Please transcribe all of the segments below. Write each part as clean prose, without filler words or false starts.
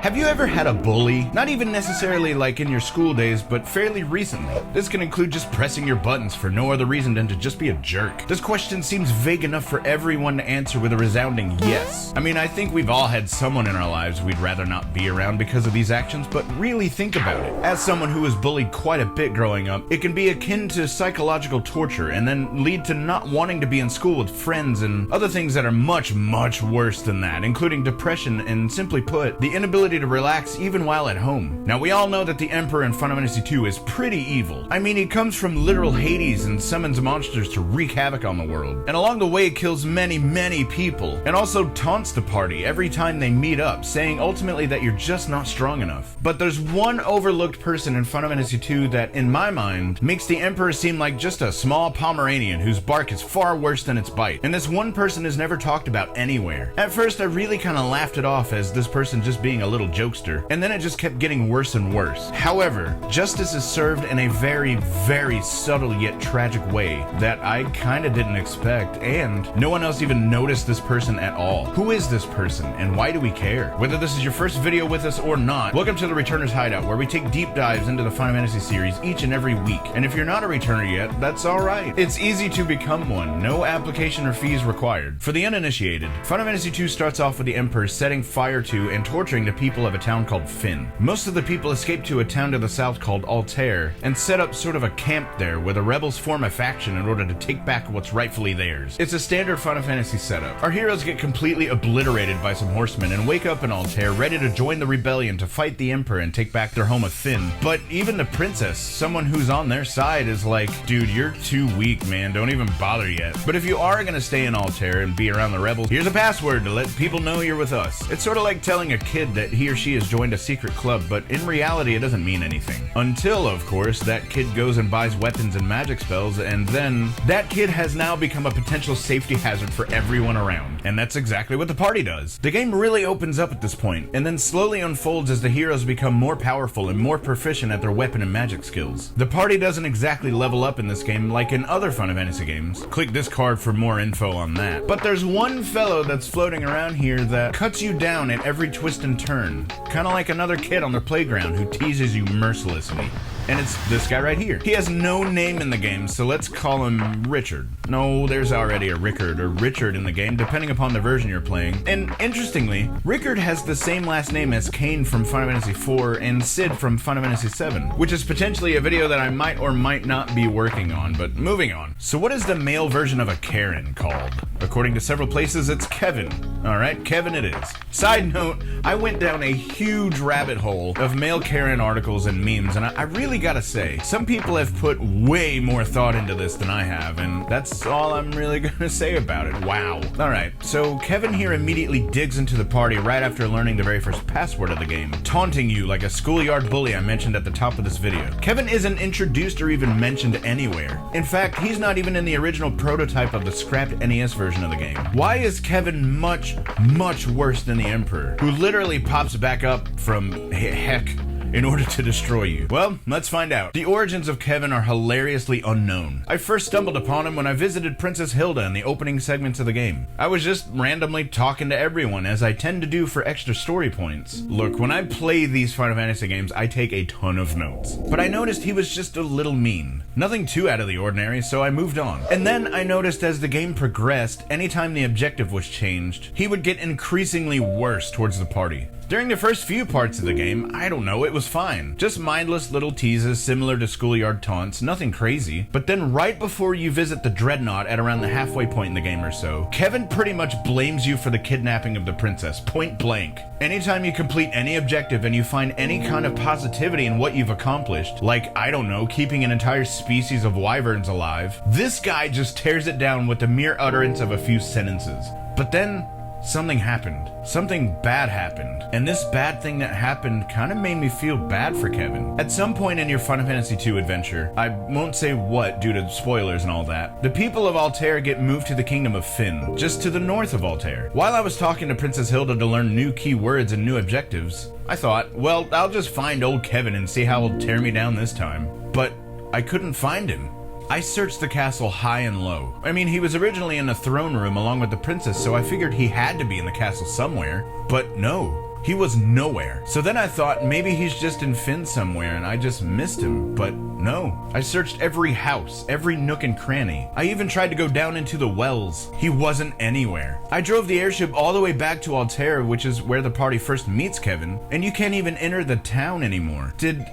Have you ever had a bully? Not even necessarily like in your school days, but fairly recently. This can include just pressing your buttons for no other reason than to just be a jerk. This question seems vague enough for everyone to answer with a resounding yes. I mean, I think we've all had someone in our lives we'd rather not be around because of these actions, but really think about it. As someone who was bullied quite a bit growing up, it can be akin to psychological torture and then lead to not wanting to be in school with friends and other things that are much, much worse than that, including depression and, simply put, the inability to relax even while at home. Now, we all know that the Emperor in Final Fantasy II is pretty evil. I mean, he comes from literal Hades and summons monsters to wreak havoc on the world. And along the way, kills many, many people. And also taunts the party every time they meet up, saying ultimately that you're just not strong enough. But there's one overlooked person in Final Fantasy II that, in my mind, makes the Emperor seem like just a small Pomeranian whose bark is far worse than its bite. And this one person is never talked about anywhere. At first, I really kind of laughed it off as this person just being a little jokester, and then it just kept getting worse and worse. However, justice is served in a very, very subtle yet tragic way that I kinda didn't expect, and no one else even noticed this person at all. Who is this person, and why do we care? Whether this is your first video with us or not, welcome to the Returner's Hideout, where we take deep dives into the Final Fantasy series each and every week. And if you're not a returner yet, that's alright. It's easy to become one, no application or fees required. For the uninitiated, Final Fantasy II starts off with the Emperor setting fire to and torturing the people of a town called Fynn. Most of the people escape to a town to the south called Altair and set up sort of a camp there where the rebels form a faction in order to take back what's rightfully theirs. It's a standard Final Fantasy setup. Our heroes get completely obliterated by some horsemen and wake up in Altair ready to join the rebellion to fight the Emperor and take back their home of Fynn. But even the princess, someone who's on their side, is like, dude, you're too weak, man, don't even bother yet. But if you are gonna stay in Altair and be around the rebels, here's a password to let people know you're with us. It's sort of like telling a kid that he or she has joined a secret club, but in reality it doesn't mean anything. Until, of course, that kid goes and buys weapons and magic spells, and then that kid has now become a potential safety hazard for everyone around. And that's exactly what the party does. The game really opens up at this point, and then slowly unfolds as the heroes become more powerful and more proficient at their weapon and magic skills. The party doesn't exactly level up in this game like in other Final Fantasy games. Click this card for more info on that. But there's one fellow that's floating around here that cuts you down at every twist and turn. Kinda like another kid on the playground who teases you mercilessly. And it's this guy right here. He has no name in the game, so let's call him Richard. No, there's already a Rickard or Richard in the game, depending upon the version you're playing. And interestingly, Rickard has the same last name as Kain from Final Fantasy IV and Sid from Final Fantasy VII, which is potentially a video that I might or might not be working on, but moving on. So what is the male version of a Karen called? According to several places, it's Kevin. Alright, Kevin it is. Side note, I went down a huge rabbit hole of male Karen articles and memes, and I really gotta say, some people have put way more thought into this than I have, and that's all I'm really gonna say about it. Wow. Alright, so Kevin here immediately digs into the party right after learning the very first password of the game, taunting you like a schoolyard bully I mentioned at the top of this video. Kevin isn't introduced or even mentioned anywhere. In fact, he's not even in the original prototype of the scrapped NES version of the game. Why is Kevin much, much worse than the Emperor, who literally pops back up from heck in order to destroy you? Well, let's find out. The origins of Kevin are hilariously unknown. I first stumbled upon him when I visited Princess Hilda in the opening segments of the game. I was just randomly talking to everyone, as I tend to do for extra story points. Look, when I play these Final Fantasy games, I take a ton of notes. But I noticed he was just a little mean. Nothing too out of the ordinary, so I moved on. And then I noticed as the game progressed, anytime the objective was changed, he would get increasingly worse towards the party. During the first few parts of the game, I don't know, it was fine. Just mindless little teases similar to schoolyard taunts, nothing crazy. But then right before you visit the Dreadnought at around the halfway point in the game or so, Kevin pretty much blames you for the kidnapping of the princess, point blank. Anytime you complete any objective and you find any kind of positivity in what you've accomplished, like, I don't know, keeping an entire species of wyverns alive, this guy just tears it down with the mere utterance of a few sentences. But then something happened. Something bad happened. And this bad thing that happened kind of made me feel bad for Kevin. At some point in your Final Fantasy II adventure, I won't say what due to spoilers and all that, the people of Altair get moved to the kingdom of Fynn, just to the north of Altair. While I was talking to Princess Hilda to learn new keywords and new objectives, I thought, well, I'll just find old Kevin and see how he'll tear me down this time. But I couldn't find him. I searched the castle high and low. I mean, he was originally in the throne room along with the princess, so I figured he had to be in the castle somewhere. But no. He was nowhere. So then I thought maybe he's just in Fynn somewhere and I just missed him, but no. I searched every house, every nook and cranny. I even tried to go down into the wells. He wasn't anywhere. I drove the airship all the way back to Altair, which is where the party first meets Kevin, and you can't even enter the town anymore. Did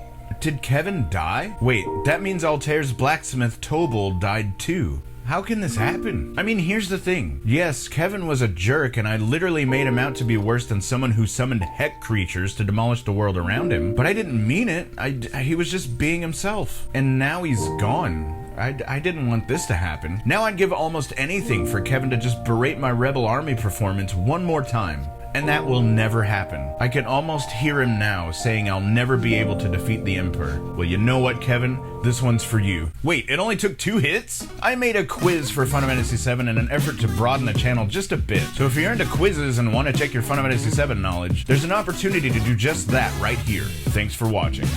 Kevin die? Wait, that means Altair's blacksmith Tobal died too. How can this happen? I mean, here's the thing. Yes, Kevin was a jerk, and I literally made him out to be worse than someone who summoned heck creatures to demolish the world around him. But I didn't mean it. He was just being himself. And now he's gone. I didn't want this to happen. Now I'd give almost anything for Kevin to just berate my Rebel Army performance one more time. And that will never happen. I can almost hear him now saying I'll never be able to defeat the Emperor. Well, you know what, Kevin? This one's for you. Wait, it only took 2 hits? I made a quiz for Final Fantasy VII in an effort to broaden the channel just a bit. So if you're into quizzes and want to check your Final Fantasy VII knowledge, there's an opportunity to do just that right here. Thanks for watching.